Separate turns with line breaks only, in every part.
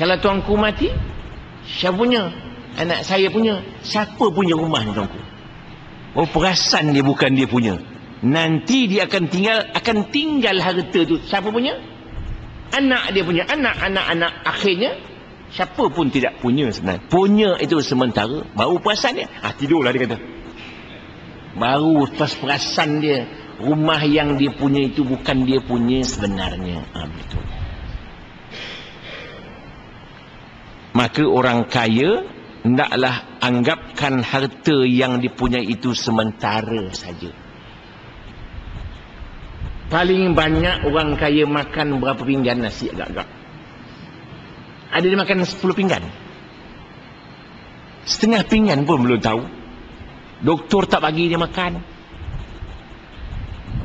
Kalau tuanku mati, siapa punya? Anak saya punya. Siapa punya rumah ni tuanku? Oh, perasan dia bukan dia punya. Nanti dia akan tinggal harta tu. Siapa punya? Anak dia punya. Anak-anak akhirnya siapa pun tidak punya sebenarnya. Punya itu sementara, baru perasan dia. Tidurlah dia kata. Baru pas perasan dia, rumah yang dia punya itu bukan dia punya sebenarnya. Betul. Maka orang kaya hendaklah anggapkan harta yang dipunyai itu sementara saja. Paling banyak orang kaya makan berapa pinggan nasi agak-agak? Ada dia makan 10 pinggan. Setengah pinggan pun belum tahu. Doktor tak bagi dia makan.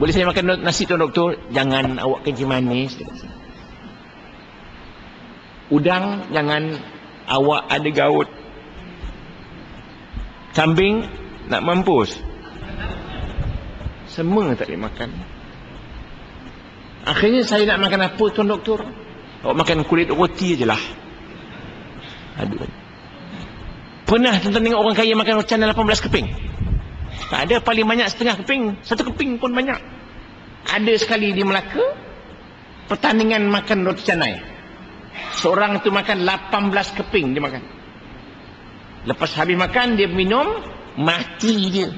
Boleh saya makan nasi tuan doktor? Jangan, awak kencing manis. Udang, jangan, awak ada gaut. Kambing, nak mampus. Semua tak boleh makan. Akhirnya saya nak makan apa tuan doktor? Awak makan kulit roti je lah. Aduh. Pernah tuan tengok orang kaya makan roti 18 keping? Tak ada, paling banyak setengah keping. 1 keping pun banyak. Ada sekali di Melaka, pertandingan makan roti canai. Seorang tu makan 18 keping dia makan. Lepas habis makan, dia minum, mati dia.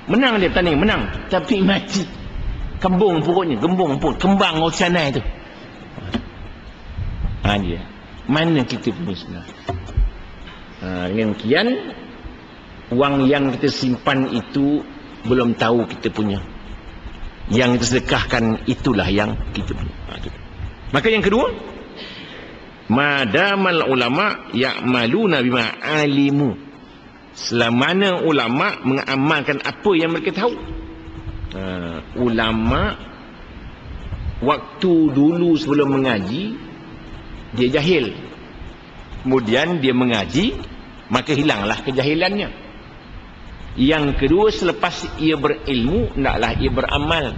Menang dia pertandingan, menang. Tapi mati. Kembung pokoknya, kembang roti canai tu. Dia. Mana kita punya sebenarnya? Dengan demikian, wang yang kita simpan itu belum tahu kita punya. Yang kita sedekahkan itulah yang kita punya. Maka yang kedua, madamal ulama ya'maluna bima alimu. Selamana ulama mengamalkan apa yang mereka tahu. Ulama waktu dulu sebelum mengaji dia jahil, kemudian dia mengaji, maka hilanglah kejahilannya. Yang kedua, selepas ia berilmu, hendaklah ia beramal.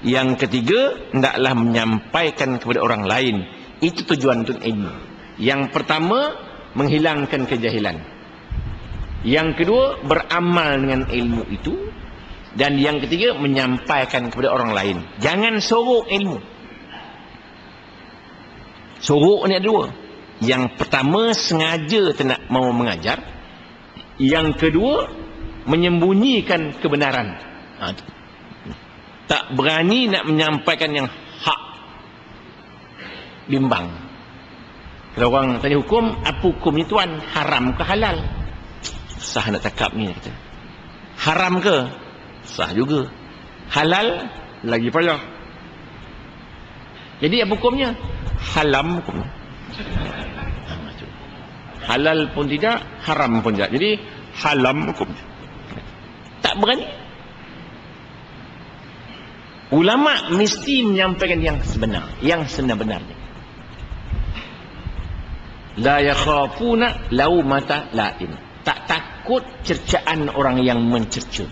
Yang ketiga, hendaklah menyampaikan kepada orang lain. Itu tujuan untuk ilmu. Yang pertama, menghilangkan kejahilan. Yang kedua, beramal dengan ilmu itu. Dan yang ketiga, menyampaikan kepada orang lain. Jangan sorok ilmu. Sorok ni ada dua. Yang pertama, sengaja tak nak mau mengajar. Yang kedua, menyembunyikan kebenaran. Tak berani nak menyampaikan yang hak. Bimbang. Kalau orang tanya hukum, apa hukumnya tuan? Haram ke halal? Sah nak cakap ni. Kata. Haram ke? Sah juga. Halal? Lagi payah. Jadi apa hukumnya? Halam hukumnya. Halal pun tidak, haram pun tidak. Jadi halam hukumnya. Tak berani. Ulama mesti menyampaikan yang sebenar, yang sebenar-benarnya. La yakhafuna laumata laim. Tak takut cercaan orang yang mencerca.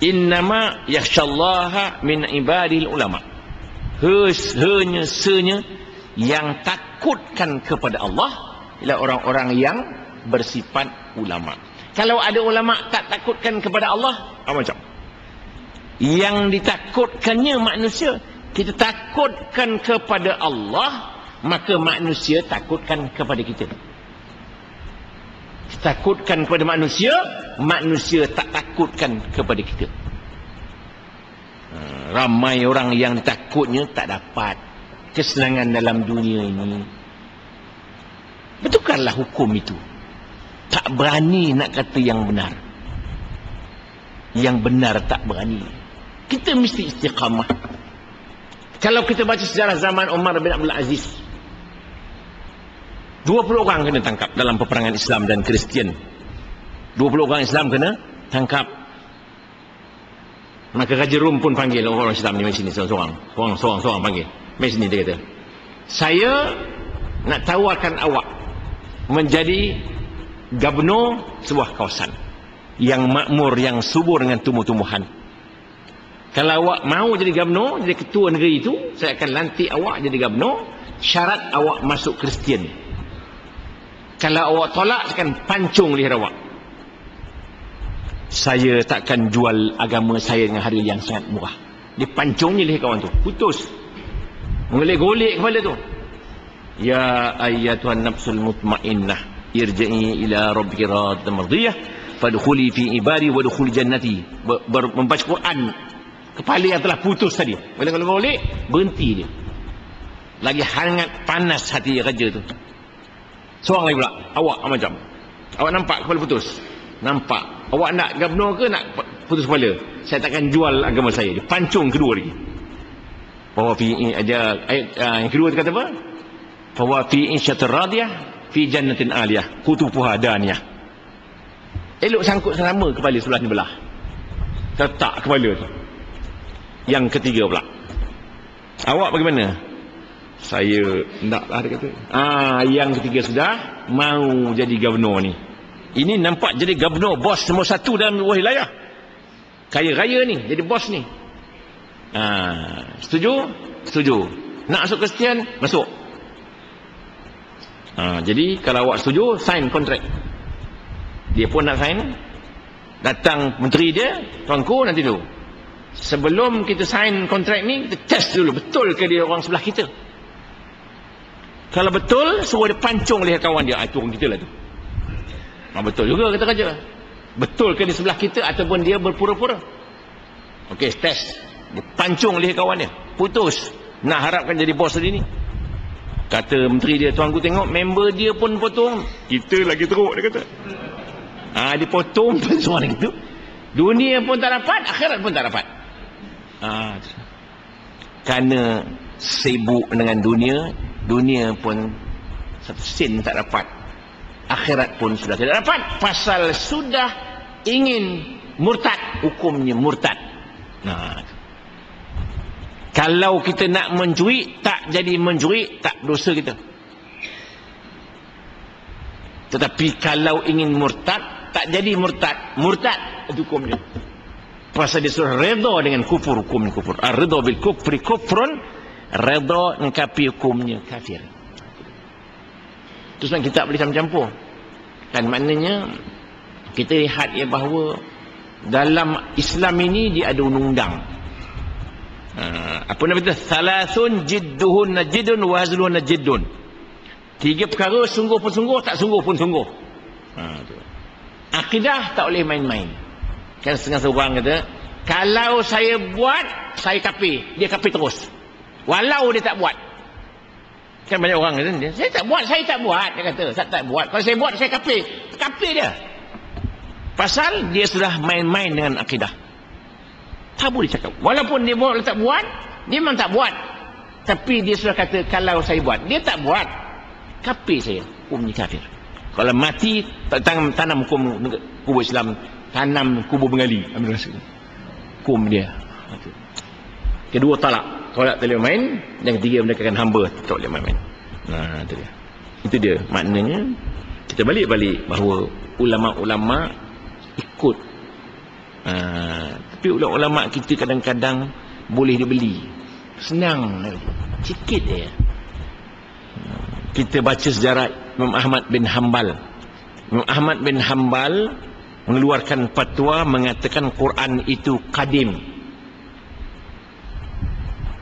Innama yakhshallaha min ibadil ulama. Hanya yang takutkan kepada Allah ialah orang-orang yang bersifat ulama. Kalau ada ulama tak takutkan kepada Allah, apa macam? Yang ditakutkannya manusia. Kita takutkan kepada Allah, maka manusia takutkan kepada kita. Kita takutkan kepada manusia, manusia tak takutkan kepada kita. Ramai orang yang takutnya tak dapat kesenangan dalam dunia ini. Betulkanlah hukum itu. Tak berani nak kata yang benar. Yang benar tak berani. Kita mesti istiqamah. Kalau kita baca sejarah zaman Umar bin Abdul Aziz, 20 orang kena tangkap dalam peperangan Islam dan Kristian. 20 orang Islam kena tangkap. Maka Raja Rom pun panggil orang Islam ni, mari sini seorang-seorang panggil. Mari sini, dia kata, saya nak tawarkan awak menjadi gubernur sebuah kawasan yang makmur, yang subur dengan tumbuh-tumbuhan. Kalau awak mau jadi gubernur, jadi ketua negeri itu, saya akan lantik awak jadi gubernur. Syarat awak masuk Kristian. Kalau awak tolak, saya akan pancung leher awak. Saya takkan jual agama saya dengan harga yang sangat murah. Dia pancungnya leher kawan tu, putus. Mengolik-golik kepala tu. Ya ayyatuhan nafsul mutmainnah, irji'i ila rabbiki radiyatan mardiyah, fadkhuli fi ibadi wadkhuli jannati. Membaca Quran, kepala yang telah putus tadi, golek-golek, berhenti dia. Lagi hangat panas hati dia kerja tu. Seorang lagi pula, awak macam, awak nampak kepala putus? Nampak. Awak nak gubernur ke nak putus kepala? Saya takkan jual agama saya. Dia pancung kedua lagi. Bahwa ayat yang kedua kata apa? Bahwa fi insyatir radiyah fi jannatin aliyah kutufuha daniyah. Elok sangkut sama kepala sebelah ni belah. Letak kepala tu. Yang ketiga pula, awak bagaimana? Saya naklah, dia kata. Yang ketiga sudah mau jadi gubernur ni. Ini nampak jadi gubernur, bos nombor satu dalam wilayah. Kaya raya ni, jadi bos ni. Setuju? Setuju. Nak masuk Kristian? Masuk. Jadi kalau awak setuju, sign kontrak. Dia pun nak sign. Datang menteri dia, tuanku nanti dulu. Sebelum kita sign kontrak ni, kita test dulu, betul ke dia orang sebelah kita. Kalau betul, suruh dia pancung leher kawan dia. Itu orang kita lah tu. Betul juga kata raja. Betul ke dia sebelah kita ataupun dia berpura-pura. Okey, test. Dia pancung leher kawan dia, putus. Nak harapkan jadi bos hari ni. Kata menteri dia, tuanku tengok member dia pun potong, kita lagi teruk, dia kata. Dia potong pun semua gitu. Dunia pun tak dapat, akhirat pun tak dapat. Kerana sibuk dengan dunia pun satu sen tak dapat, akhirat pun sudah tidak dapat. Pasal sudah ingin murtad, hukumnya murtad. Kalau kita nak mencuri, tak jadi mencuri, tak dosa kita. Tetapi kalau ingin murtad, tak jadi murtad, murtad itu hukumnya. Pasal dia sudah redha dengan kufur, hukumnya kufur. Ar-ridha bil kufri kufrun, redha dengan kafir, hukumnya kafir. Terus kita tak boleh campur-campur. Kan maknanya kita lihat ya bahawa dalam Islam ini dia ada undang-undang. Apa nama itu? Thalathun jidduhun najidun wa hazluhun najidun. 3 perkara sungguh pun sungguh, tak sungguh pun sungguh. Akidah tak boleh main-main. Kan setengah seorang kata, kalau saya buat, saya kafir. Dia kafir terus. Walau dia tak buat. Kan banyak orang kata, saya tak buat, saya tak buat. Dia kata, saya tak buat. Kalau saya buat, saya kafir. Kafir dia. Pasal dia sudah main-main dengan akidah. Tak boleh cakap. Walaupun dia buat, tak buat, dia memang tak buat. Tapi dia sudah kata, kalau saya buat, dia tak buat. Kafir saya. Hukumnya kafir. Kalau mati, tanam hukum kubur Islam, tanam kubur Bengali. Ambil rasa. Hukum dia. Kedua, talak. Tolak tak boleh main. Dan ketiga, mendekatkan hamba. Tak boleh main-main. Itu dia. Itu dia. Maknanya, kita balik-balik bahawa ulama-ulama ikut. Tapi ulama kita kadang-kadang boleh dibeli. Senang. Sikit je. Kita baca sejarah Imam Ahmad bin Hanbal. Imam Ahmad bin Hanbal mengeluarkan fatwa mengatakan Quran itu kadim.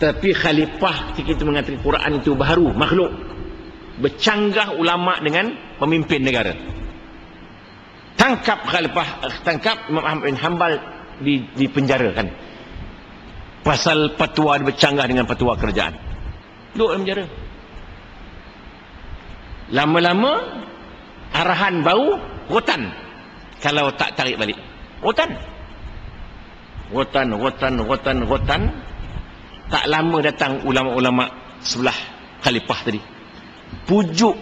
Tapi khalifah ketika itu mengatakan Quran itu baharu, makhluk. Bercanggah ulama dengan pemimpin negara. Tangkap khalifah, tangkap Imam Ahmad bin Hanbal, dipenjarakan. Pasal fatwa bercanggah dengan fatwa kerajaan. Duduk dalam penjara. Lama-lama arahan bau rotan. Kalau tak tarik balik, rotan. Tak lama datang ulama-ulama sebelah khalifah tadi. Pujuk